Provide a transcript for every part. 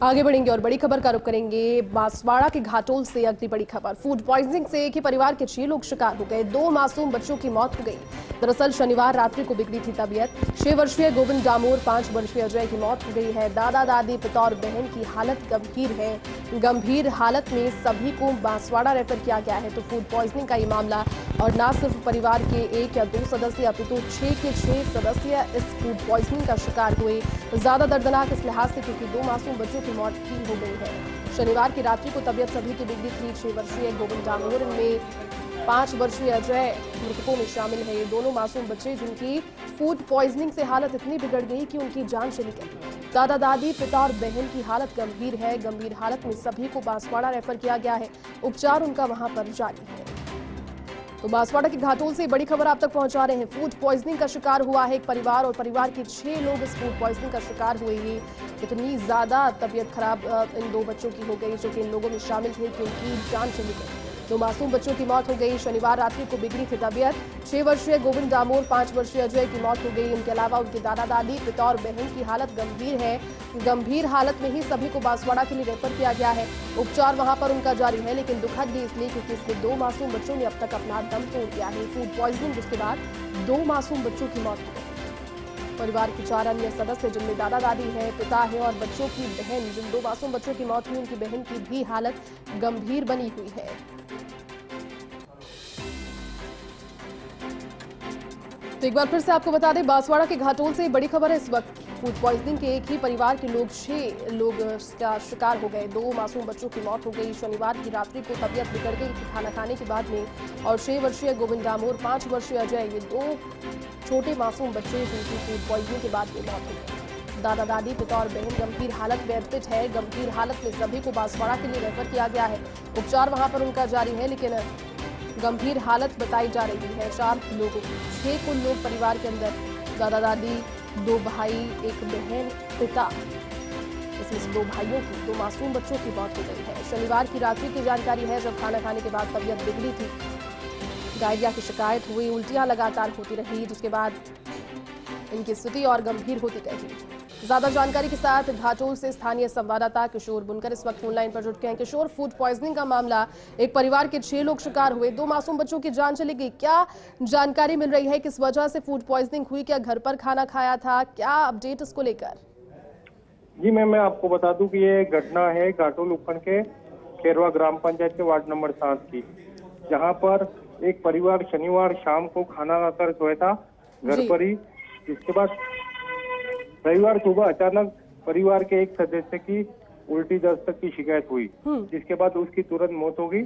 आगे बढ़ेंगे और बड़ी खबर का रुख करेंगे। बांसवाड़ा के घाटोल से अगली बड़ी खबर। फूड पॉइजनिंग से एक ही परिवार के 6 लोग शिकार हो गए। 2 मासूम बच्चों की मौत हो गई। दरअसल शनिवार रात्रि को बिगड़ी थी तबीयत। 6 वर्षीय गोविंद डामोर, 5 वर्षीय अजय की मौत हो गई है। दादा दादी, पिता और बहन की हालत गंभीर है। गंभीर हालत में सभी को बांसवाड़ा रेफर किया गया है। तो फूड पॉइजनिंग का ये मामला, और न सिर्फ परिवार के 1 या 2 सदस्य अपितु 6 के 6 सदस्य इस फूड पॉइजनिंग का शिकार हुए। ज्यादा दर्दनाक इस लिहाज से क्योंकि 2 मासूम बच्चों की मौत भी हो गई है। शनिवार की रात्रि को तबीयत सभी की बिगड़ी थी। 6 वर्षीय गोविंद डामोर में 5 वर्षीय अजय मृतकों में शामिल है। ये दोनों मासूम बच्चे जिनकी फूड पॉइजनिंग से हालत इतनी बिगड़ गई कि उनकी जान चली गई। दादा दादी, पिता और बहन की हालत गंभीर है। गंभीर हालत में सभी को बांसवाड़ा रेफर किया गया है। उपचार उनका वहां पर जारी है। तो बांसवाड़ा के घाटोल से बड़ी खबर आप तक पहुंचा रहे हैं। फूड पॉइजनिंग का शिकार हुआ है एक परिवार, और परिवार के 6 लोग इस फूड पॉइजनिंग का शिकार हुए हैं। इतनी ज्यादा तबीयत खराब इन 2 बच्चों की हो गई जो कि इन लोगों में शामिल थे कि उनकी जान चली गई। 2 मासूम बच्चों की मौत हो गई। शनिवार रात्रि को बिगड़ी थी तबीयत। 6 वर्षीय गोविंद डामोर, 5 वर्षीय अजय की मौत हो गई। इनके अलावा उनके दादा दादी, पिता और बहन की हालत गंभीर है। गंभीर हालत में ही सभी को बांसवाड़ा के लिए रेफर किया गया है। उपचार वहां पर उनका जारी है, लेकिन दुखद भी इसलिए क्योंकि इसमें 2 मासूम बच्चों ने अब तक अपना दम तोड़ दिया है। फूड पॉइजनिंग जिसके बाद 2 मासूम बच्चों की मौत हो गई। परिवार के 4 अन्य सदस्य जिनमें दादा दादी है, पिता है और बच्चों की बहन, जिन 2 मासूम बच्चों की मौत हुई उनकी बहन की भी हालत गंभीर बनी हुई है। तो एक बार फिर से आपको बता दें, बांसवाड़ा के घाटोल से बड़ी खबर है इस वक्त। फूड पॉइजनिंग के एक ही परिवार के 6 लोग का शिकार हो गए। 2 मासूम बच्चों की मौत हो गई। शनिवार की रात्रि को तबीयत बिगड़ गई थी खाना खाने के बाद में, और 6 वर्षीय गोविंद डामोर, 5 वर्षीय अजय, ये 2 छोटे मासूम बच्चे जिनकी फूड पॉइजनिंग के बाद में मौत हो गई। दादा दादी, पिता और बहन गंभीर हालत में एडमिट है। गंभीर हालत में सभी को बांसवाड़ा के लिए रेफर किया गया है। उपचार वहां पर उनका जारी है, लेकिन गंभीर हालत बताई जा रही है 4 लोगों की। 6 कुल लोग परिवार के अंदर, दादा दादी, 2 भाई, 1 बहन, पिता, इसमें से 2 भाइयों की, 2 मासूम बच्चों की मौत हो गई है। शनिवार की रात्रि की जानकारी है जब खाना खाने के बाद तबीयत बिगड़ी थी। डायरिया की शिकायत हुई, उल्टियां लगातार होती रही, जिसके बाद इनकी स्थिति और गंभीर होती गई। ज्यादा जानकारी के साथ घाटोल से स्थानीय संवाददाता किशोर बुनकर इस वक्त फोनलाइन पर जुट गए हैं। किशोर, फूड पॉइजनिंग का मामला, एक परिवार के 6 लोग शिकार हुए, 2 मासूम बच्चों की जान चली गई। क्या जानकारी मिल रही है, किस वजह से फूड पॉइजनिंग हुई? क्या घर पर खाना खाया था? क्या अपडेट इसको लेकर? जी मैम, मैं आपको बता दूं कि ये घटना है घाटोल उपखंड के खेरवा ग्राम पंचायत के वार्ड नंबर 7 की, जहां पर एक परिवार शनिवार शाम को खाना खाकर सोया था घर पर ही। जिसके बाद रविवार सुबह अचानक परिवार के एक सदस्य की उल्टी दस्त की शिकायत हुई, जिसके बाद उसकी तुरंत मौत हो गई।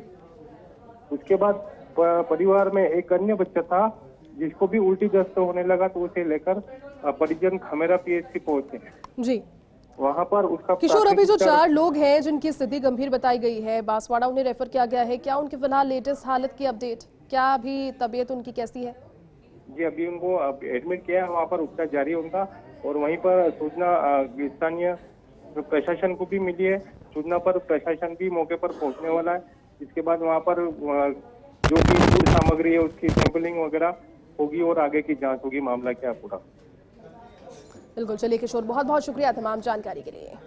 उसके बाद परिवार में एक अन्य बच्चा था जिसको भी उल्टी दस्त होने लगा, तो उसे लेकर परिजन खमेरा पीएचसी पहुंचे जी। वहां पर उसका किशोर, अभी जो 4 लोग हैं जिनकी स्थिति गंभीर बताई गई है, बांसवाड़ा उन्हें रेफर किया गया है, क्या उनकी फिलहाल लेटेस्ट हालत की अपडेट, क्या अभी तबीयत उनकी कैसी है? जी, अभी उनको एडमिट किया है, वहाँ पर उपचार जारी है उनका। और वहीं पर सूचना स्थानीय प्रशासन को भी मिली है। सूचना पर प्रशासन भी मौके पर पहुंचने वाला है। इसके बाद वहाँ पर जो भी फूड सामग्री है उसकी सैंपलिंग वगैरह होगी और आगे की जांच होगी, मामला क्या पूरा। बिल्कुल, चलिए किशोर, बहुत बहुत शुक्रिया तमाम जानकारी के लिए।